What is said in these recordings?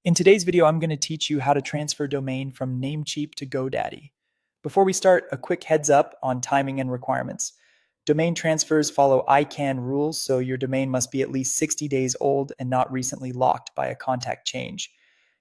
In today's video, I'm going to teach you how to transfer domain from Namecheap to GoDaddy. Before we start, a quick heads up on timing and requirements. Domain transfers follow ICANN rules, so your domain must be at least 60 days old and not recently locked by a contact change.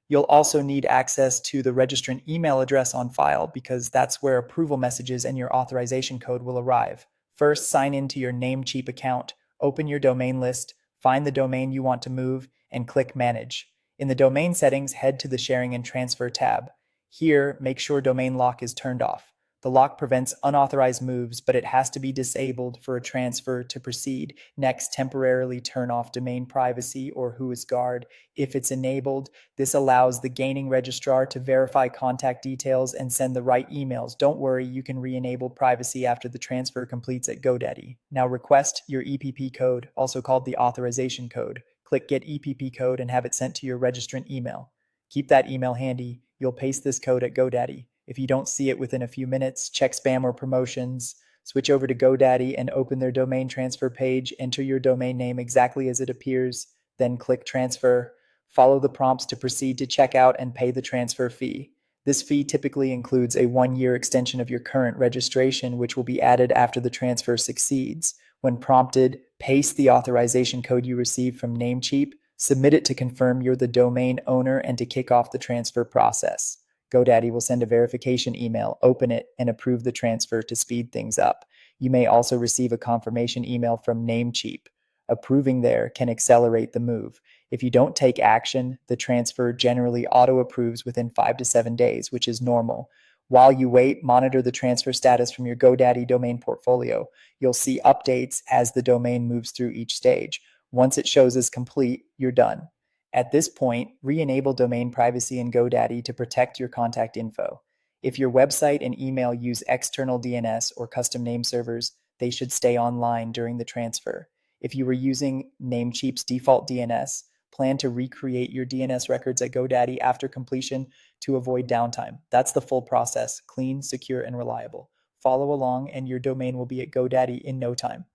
You'll also need access to the registrant email address on file because that's where approval messages and your authorization code will arrive. First, sign into your Namecheap account, open your domain list, find the domain you want to move, and click Manage. In the domain settings, head to the Sharing and Transfer tab. Here, make sure domain lock is turned off. The lock prevents unauthorized moves, but it has to be disabled for a transfer to proceed. Next, temporarily turn off domain privacy or WhoisGuard. If it's enabled, this allows the gaining registrar to verify contact details and send the right emails. Don't worry, you can re-enable privacy after the transfer completes at GoDaddy. Now request your EPP code, also called the authorization code. Click Get EPP code and have it sent to your registrant email. Keep that email handy. You'll paste this code at GoDaddy. If you don't see it within a few minutes, check spam or promotions. Switch over to GoDaddy and open their domain transfer page. Enter your domain name exactly as it appears, then click Transfer. Follow the prompts to proceed to checkout and pay the transfer fee. This fee typically includes a 1-year extension of your current registration, which will be added after the transfer succeeds. When prompted, paste the authorization code you received from Namecheap, submit it to confirm you're the domain owner and to kick off the transfer process. GoDaddy will send a verification email, open it, and approve the transfer to speed things up. You may also receive a confirmation email from Namecheap. Approving there can accelerate the move. If you don't take action, the transfer generally auto-approves within 5 to 7 days, which is normal. While you wait, monitor the transfer status from your GoDaddy domain portfolio. You'll see updates as the domain moves through each stage. Once it shows as complete, you're done. At this point, re-enable domain privacy in GoDaddy to protect your contact info. If your website and email use external DNS or custom name servers, they should stay online during the transfer. If you were using Namecheap's default DNS, plan to recreate your DNS records at GoDaddy after completion to avoid downtime. That's the full process: clean, secure, and reliable. Follow along, and your domain will be at GoDaddy in no time.